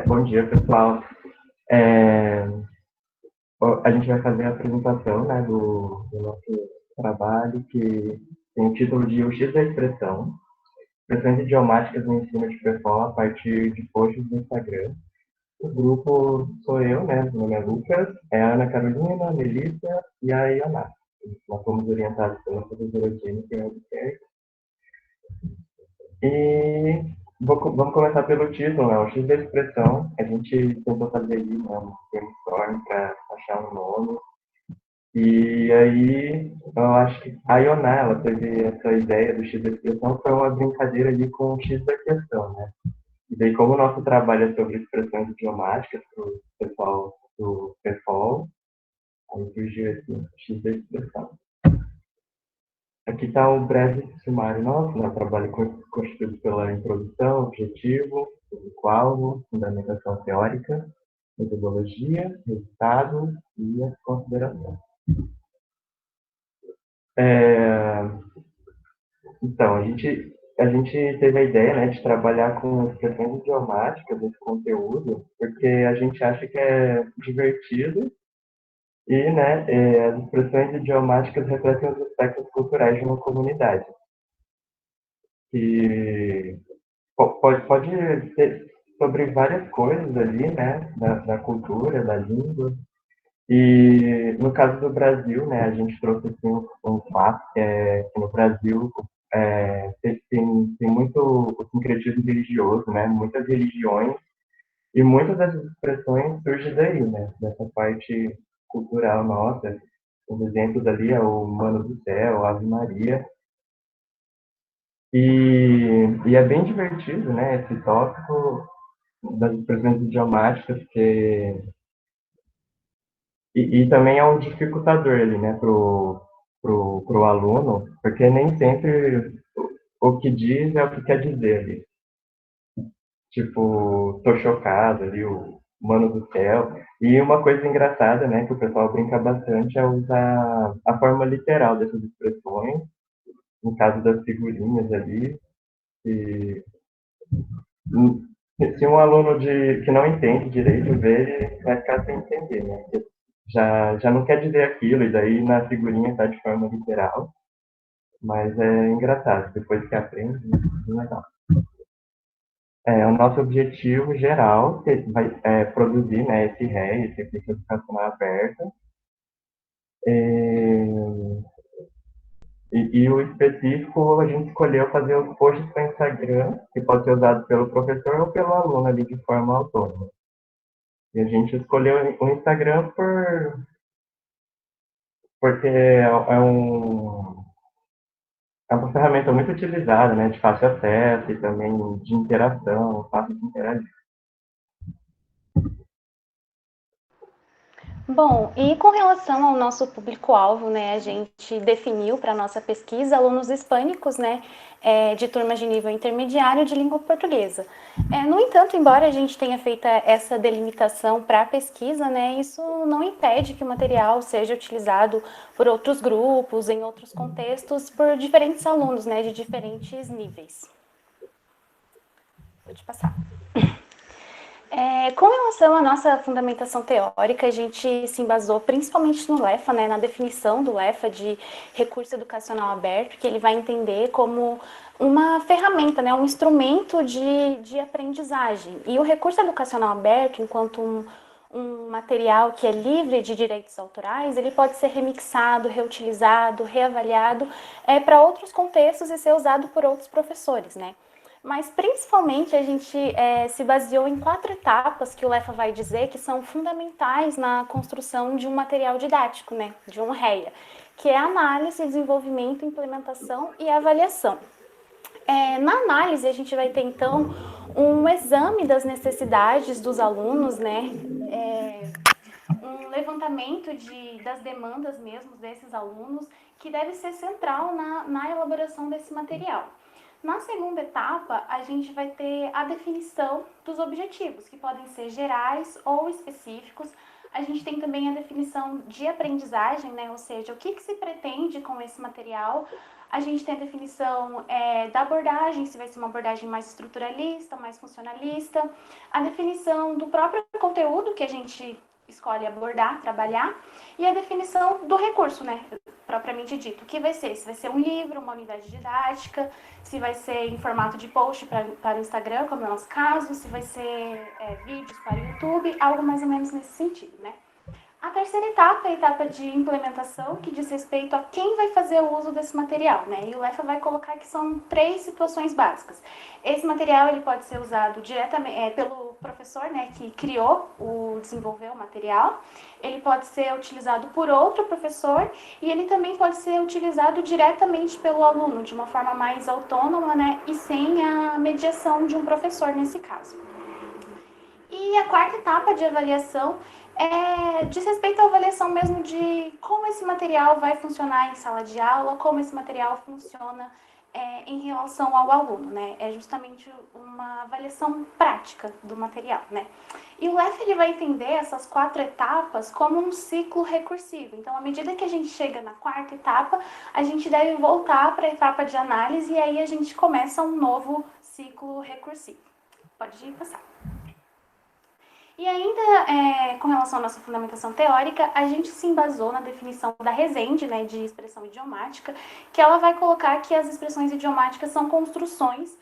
Bom dia, pessoal. É, a gente vai fazer a apresentação, né, do nosso trabalho, que tem o título de O X da Expressão, Expressões Idiomáticas no Ensino de PFOL a partir de posts do Instagram. O grupo sou eu, né, meu nome é Lucas, é a Ana Carolina, a Melissa e a Ioná. Nós fomos orientados pela professora Jennifer Albuquerque. E vamos começar pelo título, né? O X da expressão. A gente tentou fazer aí, né, um brainstorm para achar um nome. E aí, eu acho que a Ioná, ela teve essa ideia do X da expressão, foi uma brincadeira ali com o X da questão, né? E daí, como o nosso trabalho é sobre expressões idiomáticas para o pessoal do PFOL, aí surgiu esse X da expressão. Aqui está um breve sumário nosso, né? O trabalho constituído pela introdução, objetivo, público-alvo, fundamentação teórica, metodologia, resultado e as considerações. É, então, a gente teve a ideia, né, de trabalhar com expressões idiomáticas desse conteúdo, porque a gente acha que é divertido e, né, as expressões idiomáticas refletem os aspectos culturais de uma comunidade. E pode ser sobre várias coisas ali, né, da cultura, da língua. E no caso do Brasil, né, a gente trouxe assim, um fato que no Brasil tem muito o sincretismo religioso, né, muitas religiões, e muitas dessas expressões surgem daí, né, dessa parte cultural nossa. Os exemplos ali é o Mano do Céu, Ave Maria, e é bem divertido, né, esse tópico das expressões idiomáticas, e também é um dificultador ali, né, pro aluno, porque nem sempre o que diz é o que quer dizer ali. Tipo, tô chocado ali, o mano do céu. E uma coisa engraçada, né, que o pessoal brinca bastante é usar a forma literal dessas expressões, no caso das figurinhas ali, e se um aluno que não entende direito ver, ele vai ficar sem entender, né? Porque já não quer dizer aquilo, e daí na figurinha está de forma literal, mas é engraçado, depois que aprende, é legal. O nosso objetivo geral é produzir, né, esse REI, esse Recurso Educacional Aberto, e o específico a gente escolheu fazer os posts para Instagram, que pode ser usado pelo professor ou pelo aluno ali de forma autônoma. E a gente escolheu o Instagram porque é uma ferramenta muito utilizada, né, de fácil acesso e também de interação, fácil de interagir. Bom, e com relação ao nosso público-alvo, né, a gente definiu para a nossa pesquisa alunos hispânicos, né, de turmas de nível intermediário de língua portuguesa. No entanto, embora a gente tenha feito essa delimitação para a pesquisa, né, isso não impede que o material seja utilizado por outros grupos, em outros contextos, por diferentes alunos, né, de diferentes níveis. Pode passar. Com relação à nossa fundamentação teórica, a gente se embasou principalmente no LEFA, né, na definição do LEFA de recurso educacional aberto, que ele vai entender como uma ferramenta, né, um instrumento de aprendizagem. E o recurso educacional aberto, enquanto um material que é livre de direitos autorais, ele pode ser remixado, reutilizado, reavaliado para outros contextos e ser usado por outros professores, né? Mas principalmente a gente se baseou em 4 etapas que o LEFA vai dizer que são fundamentais na construção de um material didático, né, de um REA, que é a análise, desenvolvimento, implementação e avaliação. Na análise, a gente vai ter então um exame das necessidades dos alunos, né, um levantamento das demandas mesmo desses alunos, que deve ser central na elaboração desse material. Na segunda etapa, a gente vai ter a definição dos objetivos, que podem ser gerais ou específicos. A gente tem também a definição de aprendizagem, né? Ou seja, o que se pretende com esse material. A gente tem a definição da abordagem, se vai ser uma abordagem mais estruturalista, mais funcionalista. A definição do próprio conteúdo que a gente escolhe abordar, trabalhar. E a definição do recurso, né? Propriamente dito. O que vai ser? Se vai ser um livro, uma unidade didática, se vai ser em formato de post para o Instagram, como é o nosso caso, se vai ser vídeos para o YouTube, algo mais ou menos nesse sentido, né? A terceira etapa é a etapa de implementação, que diz respeito a quem vai fazer o uso desse material, né? E o LEFA vai colocar que são 3 situações básicas. Esse material ele pode ser usado diretamente pelo professor, né, que criou, desenvolveu o material. Ele pode ser utilizado por outro professor e ele também pode ser utilizado diretamente pelo aluno, de uma forma mais autônoma, né, e sem a mediação de um professor nesse caso. E a quarta etapa de avaliação diz respeito à avaliação mesmo de como esse material vai funcionar em sala de aula, como esse material funciona em relação ao aluno, né? É justamente uma avaliação prática do material, né? E o LEF ele vai entender essas 4 etapas como um ciclo recursivo. Então, à medida que a gente chega na quarta etapa, a gente deve voltar para a etapa de análise e aí a gente começa um novo ciclo recursivo. Pode passar. E ainda, com relação à nossa fundamentação teórica, a gente se embasou na definição da Rezende, né, de expressão idiomática, que ela vai colocar que as expressões idiomáticas são construções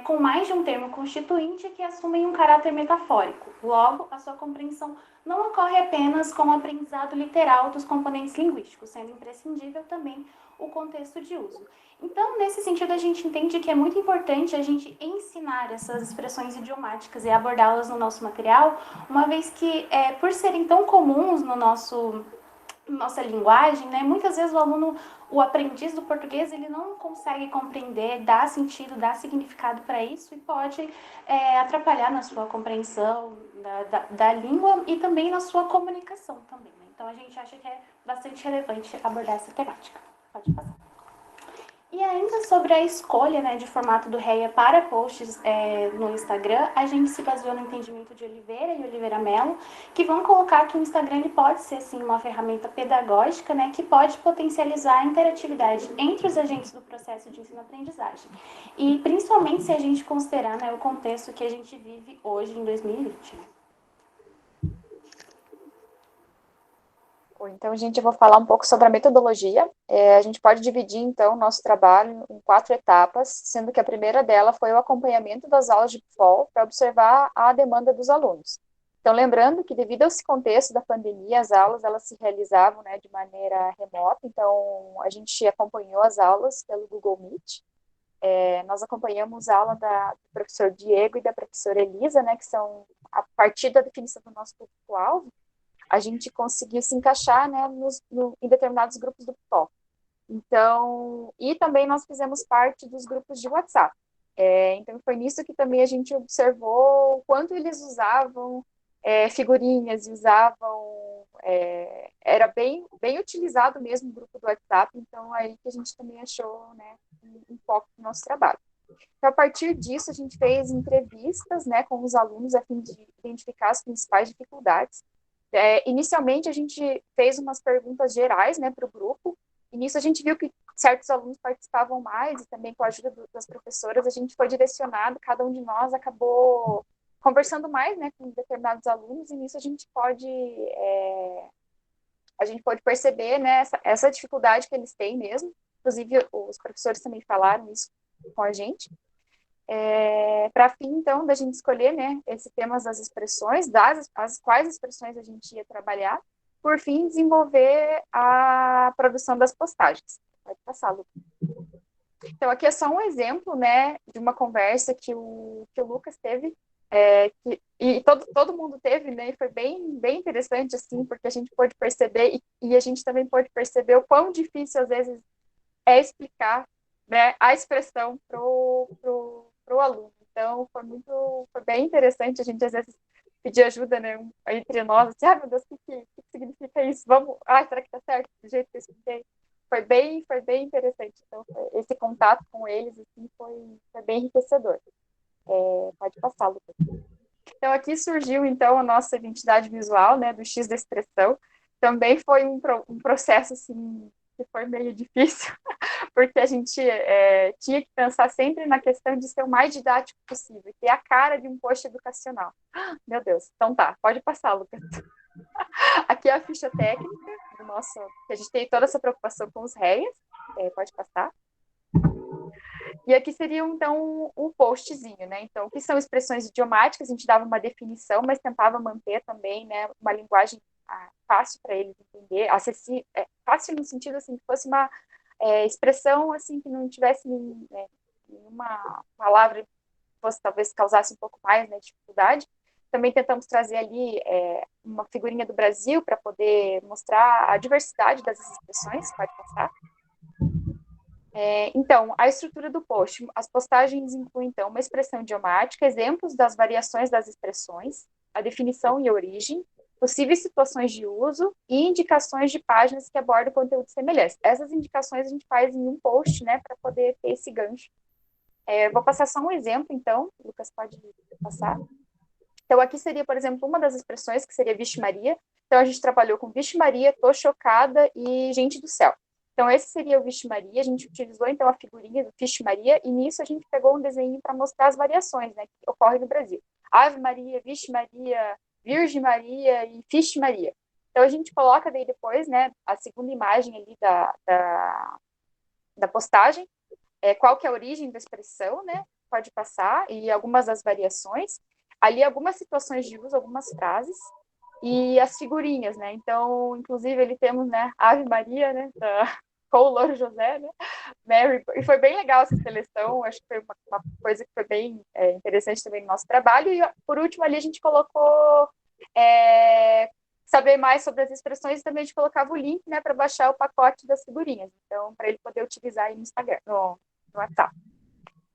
com mais de um termo constituinte que assumem um caráter metafórico. Logo, a sua compreensão não ocorre apenas com o aprendizado literal dos componentes linguísticos, sendo imprescindível também o contexto de uso. Então, nesse sentido, a gente entende que é muito importante a gente ensinar essas expressões idiomáticas e abordá-las no nosso material, uma vez que, por serem tão comuns no nossa linguagem, né, muitas vezes o aprendiz do português, ele não consegue compreender, dar sentido, dar significado para isso e pode atrapalhar na sua compreensão da língua e também na sua comunicação também, né? Então, a gente acha que é bastante relevante abordar essa temática. Pode passar. E ainda sobre a escolha, né, de formato do REA para posts no Instagram, a gente se baseou no entendimento de Oliveira e Oliveira Mello, que vão colocar que o Instagram ele pode ser assim, uma ferramenta pedagógica, né, que pode potencializar a interatividade entre os agentes do processo de ensino-aprendizagem. E principalmente se a gente considerar, né, o contexto que a gente vive hoje em 2020. Então, gente, eu vou falar um pouco sobre a metodologia. A gente pode dividir, então, o nosso trabalho em 4 etapas, sendo que a primeira dela foi o acompanhamento das aulas de FOL para observar a demanda dos alunos. Então, lembrando que devido a esse contexto da pandemia, as aulas elas se realizavam, né, de maneira remota, então a gente acompanhou as aulas pelo Google Meet. Nós acompanhamos a aula do professor Diego e da professora Elisa, né, que são, a partir da definição do nosso público-alvo, a gente conseguiu se encaixar, né, em determinados grupos do PTOL. Então, e também nós fizemos parte dos grupos de WhatsApp. Então, foi nisso que também a gente observou o quanto eles usavam figurinhas, usavam... era bem utilizado mesmo o grupo do WhatsApp, então aí que a gente também achou, né, um foco do nosso trabalho. Então, a partir disso, a gente fez entrevistas, né, com os alunos a fim de identificar as principais dificuldades. Inicialmente, a gente fez umas perguntas gerais, né, para o grupo, e nisso a gente viu que certos alunos participavam mais, e também com a ajuda das professoras, a gente foi direcionado, cada um de nós acabou conversando mais, né, com determinados alunos, e nisso a gente pode perceber, né, essa dificuldade que eles têm mesmo, inclusive os professores também falaram isso com a gente. Para fim, então, da gente escolher, né, esse tema das expressões, quais expressões a gente ia trabalhar, por fim, desenvolver a produção das postagens. Pode passar, Lu. Então, aqui é só um exemplo, né, de uma conversa que o Lucas teve, e todo mundo teve, né, e foi bem interessante, assim, porque a gente pôde perceber, e a gente também pôde perceber o quão difícil, às vezes, é explicar, né, a expressão pro aluno. Então, foi bem interessante, a gente às vezes pedir ajuda, né, entre nós, assim, meu Deus, o que significa isso? Será que tá certo do jeito que eu expliquei? Foi bem interessante. Então, esse contato com eles, assim, foi bem enriquecedor. Pode passar, Lucas. Então, aqui surgiu, então, a nossa identidade visual, né, do X da expressão. Também foi um processo, assim, que foi meio difícil, porque a gente tinha que pensar sempre na questão de ser o mais didático possível, ter a cara de um post educacional. Meu Deus, então tá, pode passar, Lucas. Aqui é a ficha técnica do nosso, que a gente tem toda essa preocupação com os REAs, pode passar. E aqui seria, então, um postzinho, né? Então, o que são expressões idiomáticas? A gente dava uma definição, mas tentava manter também, né, uma linguagem fácil para eles entender, acessível, fácil no sentido, assim, que fosse uma expressão, assim, que não tivesse nenhuma palavra que fosse, talvez, causasse um pouco mais, né, dificuldade. Também tentamos trazer ali uma figurinha do Brasil para poder mostrar a diversidade das expressões, pode passar. Então, a estrutura do post. As postagens incluem, então, uma expressão idiomática, exemplos das variações das expressões, a definição e a origem, possíveis situações de uso e indicações de páginas que abordam conteúdos semelhantes. Essas indicações a gente faz em um post, né, para poder ter esse gancho. Vou passar só um exemplo, então. O Lucas pode passar. Então, aqui seria, por exemplo, uma das expressões, que seria Vixe Maria. Então, a gente trabalhou com Vixe Maria, tô chocada e gente do céu. Então, esse seria o Vixe Maria. A gente utilizou, então, a figurinha do Vixe Maria, e nisso a gente pegou um desenho para mostrar as variações, né, que ocorrem no Brasil. Ave Maria, Vixe Maria, Virgem Maria e Fiche Maria. Então, a gente coloca daí depois, né, a segunda imagem ali da postagem, qual que é a origem da expressão, né, pode passar, e algumas das variações. Ali, algumas situações de uso, algumas frases, e as figurinhas, né, então, inclusive, ali temos, né, Ave Maria, né, com o Louro José, né, Mary, e foi bem legal essa seleção, acho que foi uma coisa que foi bem interessante também no nosso trabalho, e por último ali a gente colocou saber mais sobre as expressões, e também a gente colocava o link, né, para baixar o pacote das figurinhas, então, para ele poder utilizar aí no Instagram, no WhatsApp.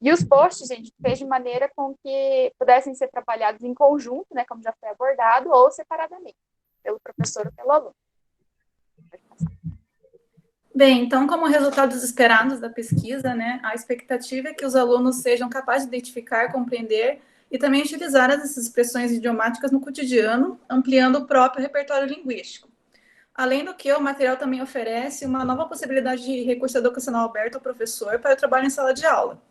E os posts, a gente fez de maneira com que pudessem ser trabalhados em conjunto, né, como já foi abordado, ou separadamente, pelo professor ou pelo aluno. Bem, então, como resultados esperados da pesquisa, né, a expectativa é que os alunos sejam capazes de identificar, compreender e também utilizar essas expressões idiomáticas no cotidiano, ampliando o próprio repertório linguístico. Além do que, o material também oferece uma nova possibilidade de recurso educacional aberto ao professor para o trabalho em sala de aula.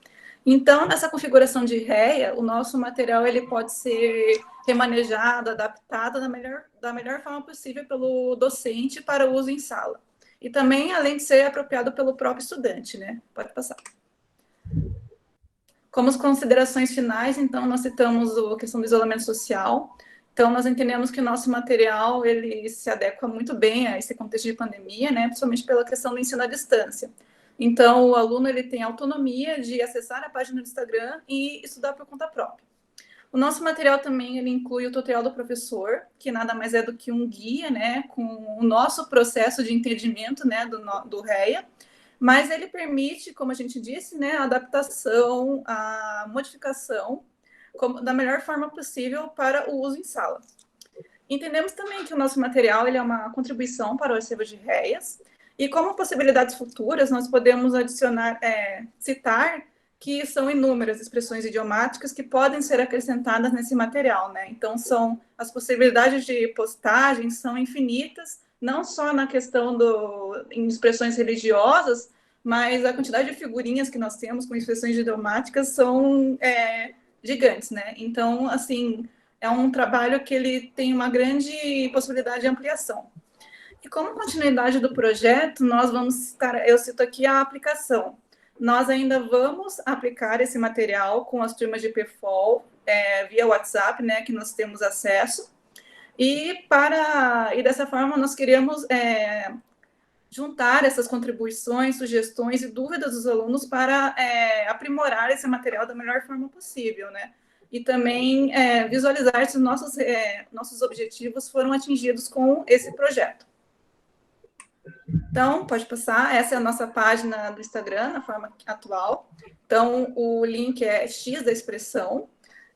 Então, nessa configuração de REA, o nosso material ele pode ser remanejado, adaptado da melhor forma possível pelo docente para uso em sala. E também, além de ser apropriado pelo próprio estudante, né? Pode passar. Como as considerações finais, então, nós citamos a questão do isolamento social. Então, nós entendemos que o nosso material, ele se adequa muito bem a esse contexto de pandemia, né? Principalmente pela questão do ensino à distância. Então, o aluno ele tem autonomia de acessar a página do Instagram e estudar por conta própria. O nosso material também ele inclui o tutorial do professor, que nada mais é do que um guia, né, com o nosso processo de entendimento, né, do REA, mas ele permite, como a gente disse, né, a adaptação, a modificação da melhor forma possível para o uso em sala. Entendemos também que o nosso material ele é uma contribuição para o acervo de REAs, e como possibilidades futuras, nós podemos adicionar, citar que são inúmeras expressões idiomáticas que podem ser acrescentadas nesse material, né? Então, as possibilidades de postagem são infinitas, não só na questão em expressões religiosas, mas a quantidade de figurinhas que nós temos com expressões idiomáticas são gigantes, né? Então, assim, é um trabalho que ele tem uma grande possibilidade de ampliação. E como continuidade do projeto, nós vamos citar, eu cito aqui a aplicação. Nós ainda vamos aplicar esse material com as turmas de PFOL, via WhatsApp, né, que nós temos acesso. E dessa forma nós queremos juntar essas contribuições, sugestões e dúvidas dos alunos para aprimorar esse material da melhor forma possível, né? E também visualizar se nossos objetivos foram atingidos com esse projeto. Então, pode passar. Essa é a nossa página do Instagram, na forma atual. Então, o link é X da expressão.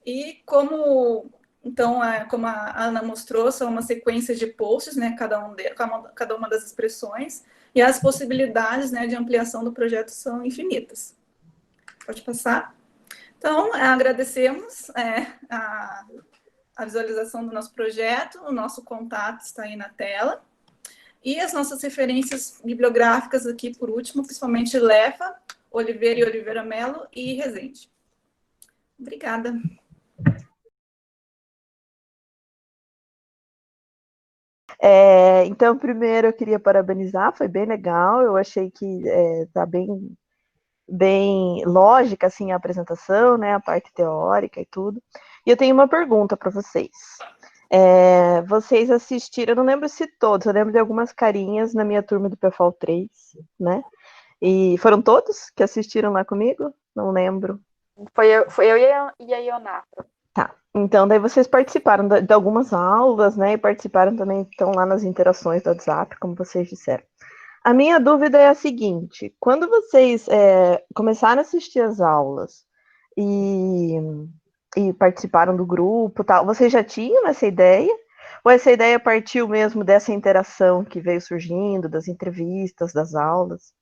E como a Ana mostrou, são uma sequência de posts, né, cada uma das expressões, e as possibilidades, né, de ampliação do projeto são infinitas. Pode passar. Então, agradecemos a visualização do nosso projeto, o nosso contato está aí na tela. E as nossas referências bibliográficas aqui, por último, principalmente Lefa, Oliveira e Oliveira Melo e Rezende. Obrigada. Então, primeiro eu queria parabenizar, foi bem legal, eu achei que está bem lógica assim, a apresentação, né, a parte teórica e tudo. E eu tenho uma pergunta para vocês. Vocês assistiram, eu não lembro se todos, eu lembro de algumas carinhas na minha turma do PFOL 3, né? E foram todos que assistiram lá comigo? Não lembro. Foi eu e a Ionafra. Tá, então daí vocês participaram de algumas aulas, né, e participaram também, estão lá nas interações do WhatsApp, como vocês disseram. A minha dúvida é a seguinte, quando vocês começaram a assistir as aulas e participaram do grupo, tal, vocês já tinham essa ideia? Ou essa ideia partiu mesmo dessa interação que veio surgindo, das entrevistas, das aulas?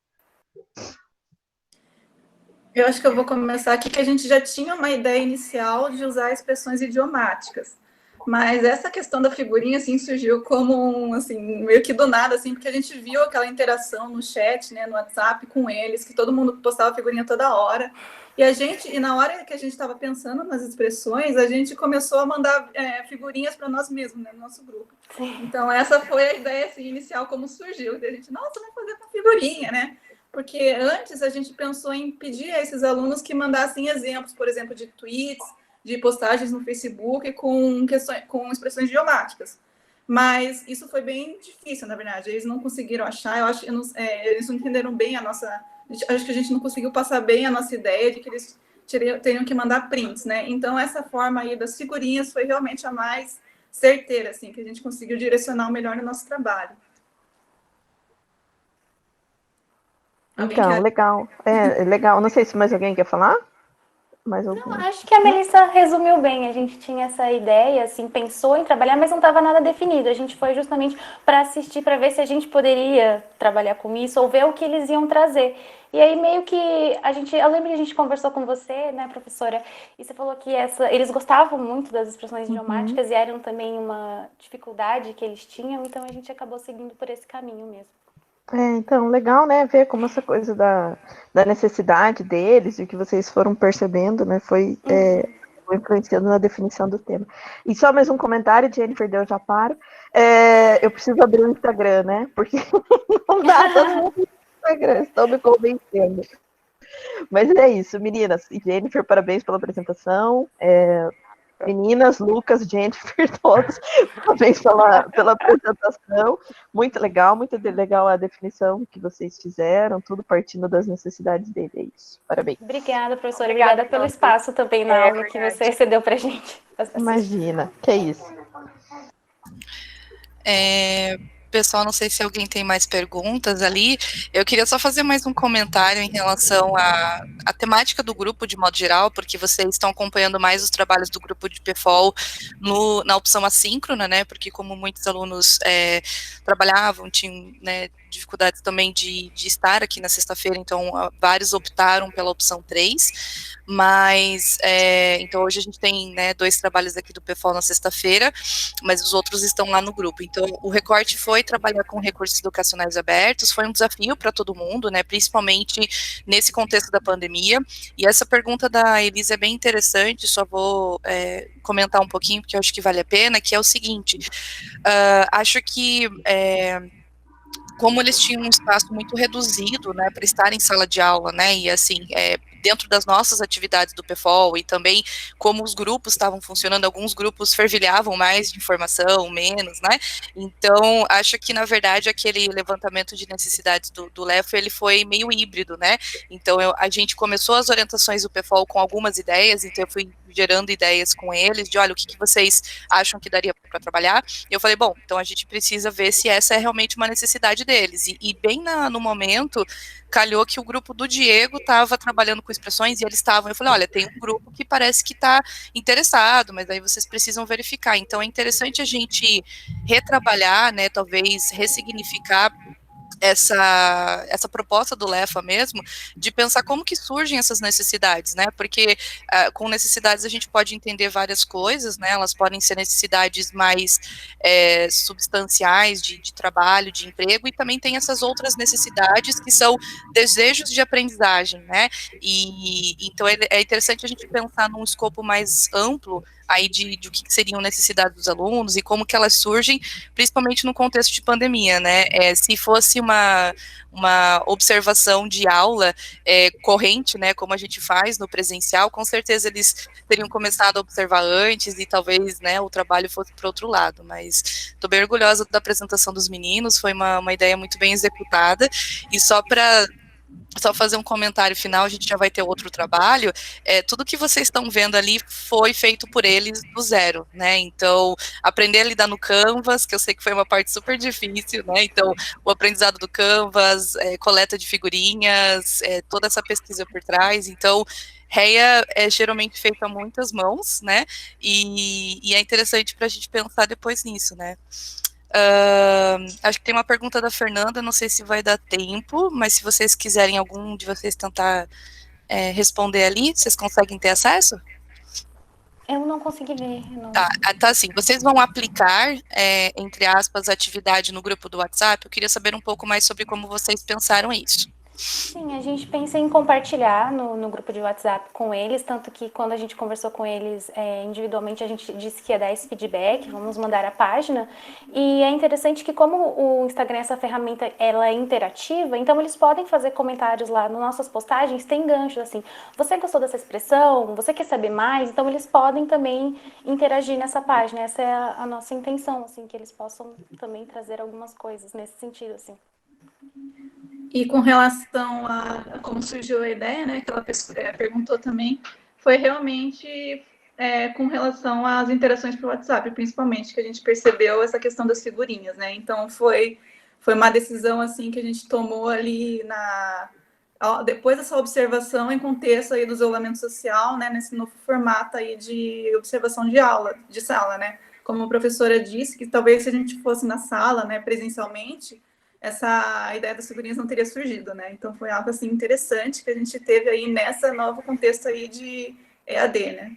Eu acho que eu vou começar aqui, que a gente já tinha uma ideia inicial de usar expressões idiomáticas. Mas essa questão da figurinha, assim, surgiu como, assim, meio que do nada, assim, porque a gente viu aquela interação no chat, né, no WhatsApp com eles, que todo mundo postava figurinha toda hora. E na hora que a gente estava pensando nas expressões, a gente começou a mandar figurinhas para nós mesmos, né, no nosso grupo. Então, essa foi a ideia, assim, inicial, como surgiu. A gente, nossa, vamos fazer com figurinha, né? Porque antes a gente pensou em pedir a esses alunos que mandassem exemplos, por exemplo, de tweets, de postagens no Facebook com expressões idiomáticas. Mas isso foi bem difícil, na verdade. Eles não conseguiram achar, eles não entenderam bem a nossa... Acho que a gente não conseguiu passar bem a nossa ideia de que eles teriam que mandar prints, né? Então, essa forma aí das figurinhas foi realmente a mais certeira, assim, que a gente conseguiu direcionar o melhor no nosso trabalho. Então, legal. Legal. Não sei se mais alguém quer falar? Não, acho que a Melissa resumiu bem. A gente tinha essa ideia, assim, pensou em trabalhar, mas não estava nada definido. A gente foi justamente para assistir, para ver se a gente poderia trabalhar com isso ou ver o que eles iam trazer. E aí meio que eu lembro que a gente conversou com você, né, professora, e você falou que eles gostavam muito das expressões idiomáticas e eram também uma dificuldade que eles tinham, então a gente acabou seguindo por esse caminho mesmo. Então, legal, né, ver como essa coisa da necessidade deles, e que vocês foram percebendo, né, foi influenciando na definição do tema. E só mais um comentário, Jennifer, eu já paro. Eu preciso abrir o Instagram, né, porque não dá todo mundo no Instagram, estão me convencendo. Mas é isso, meninas. E Jennifer, parabéns pela apresentação. Meninas, Lucas, Jennifer, todos, parabéns pela apresentação. Muito legal a definição que vocês fizeram, tudo partindo das necessidades dele. É isso. Parabéns. Obrigada, professora. Obrigada pelo espaço também na aula que você cedeu pra gente. Imagina, que é isso. Pessoal, não sei se alguém tem mais perguntas ali. Eu queria só fazer mais um comentário em relação à temática do grupo de modo geral, porque vocês estão acompanhando mais os trabalhos do grupo de PFOL na opção assíncrona, né? Porque como muitos alunos trabalhavam, tinham, né, dificuldades também de estar aqui na sexta-feira, então vários optaram pela opção 3, mas então hoje a gente tem, né, 2 trabalhos aqui do PFOL na sexta-feira, mas os outros estão lá no grupo. Então o recorte foi trabalhar com recursos educacionais abertos, foi um desafio para todo mundo, né, principalmente nesse contexto da pandemia, e essa pergunta da Elisa é bem interessante, só vou comentar um pouquinho, porque eu acho que vale a pena, que é o seguinte, acho que como eles tinham um espaço muito reduzido, né, para estar em sala de aula, né, e assim, dentro das nossas atividades do PFOL, e também como os grupos estavam funcionando, alguns grupos fervilhavam mais de informação, menos, né, então, acho que, na verdade, aquele levantamento de necessidades do LEFO, ele foi meio híbrido, né, então a gente começou as orientações do PFOL com algumas ideias, então eu fui gerando ideias com eles, de olha, o que vocês acham que daria para trabalhar, e eu falei, bom, então a gente precisa ver se essa é realmente uma necessidade deles, e bem no momento, calhou que o grupo do Diego estava trabalhando com expressões, e eles estavam, eu falei, olha, tem um grupo que parece que está interessado, mas aí vocês precisam verificar, então é interessante a gente retrabalhar, né, talvez ressignificar essa proposta do LEFA mesmo, de pensar como que surgem essas necessidades, né, porque com necessidades a gente pode entender várias coisas, né, elas podem ser necessidades mais substanciais de trabalho, de emprego, e também tem essas outras necessidades que são desejos de aprendizagem, né, e então é interessante a gente pensar num escopo mais amplo aí de o que seriam necessidades dos alunos e como que elas surgem, principalmente no contexto de pandemia, né? Se fosse uma observação de aula corrente, né, como a gente faz no presencial, com certeza eles teriam começado a observar antes e talvez, né, o trabalho fosse para outro lado, mas estou bem orgulhosa da apresentação dos meninos, foi uma ideia muito bem executada, e só fazer um comentário final, a gente já vai ter outro trabalho, tudo que vocês estão vendo ali foi feito por eles do zero, né, então, aprender a lidar no Canvas, que eu sei que foi uma parte super difícil, né, então, o aprendizado do Canvas, coleta de figurinhas, toda essa pesquisa por trás, então, REA é geralmente feito a muitas mãos, né, e é interessante para a gente pensar depois nisso, né. Acho que tem uma pergunta da Fernanda, não sei se vai dar tempo, mas se vocês quiserem algum de vocês tentar responder ali, vocês conseguem ter acesso? Eu não consegui ver. Não. Tá, assim, vocês vão aplicar, entre aspas, atividade no grupo do WhatsApp? Eu queria saber um pouco mais sobre como vocês pensaram isso. Sim, a gente pensa em compartilhar no grupo de WhatsApp com eles, tanto que quando a gente conversou com eles individualmente, a gente disse que ia dar esse feedback, vamos mandar a página, e é interessante que como o Instagram, essa ferramenta, ela é interativa, então eles podem fazer comentários lá nas nossas postagens, tem ganchos assim, você gostou dessa expressão, você quer saber mais? Então eles podem também interagir nessa página, essa é a nossa intenção, assim, que eles possam também trazer algumas coisas nesse sentido, assim. E com relação a como surgiu a ideia, né, que ela perguntou também, foi realmente com relação às interações pelo WhatsApp, principalmente, que a gente percebeu essa questão das figurinhas, né? Então foi uma decisão assim que a gente tomou ali depois dessa observação em contexto aí do isolamento social, né, nesse novo formato aí de observação de sala, né? Como a professora disse, que talvez se a gente fosse na sala, né, presencialmente, essa ideia das figurinhas não teria surgido, né? Então foi algo assim interessante que a gente teve aí nessa novo contexto aí de EAD, né?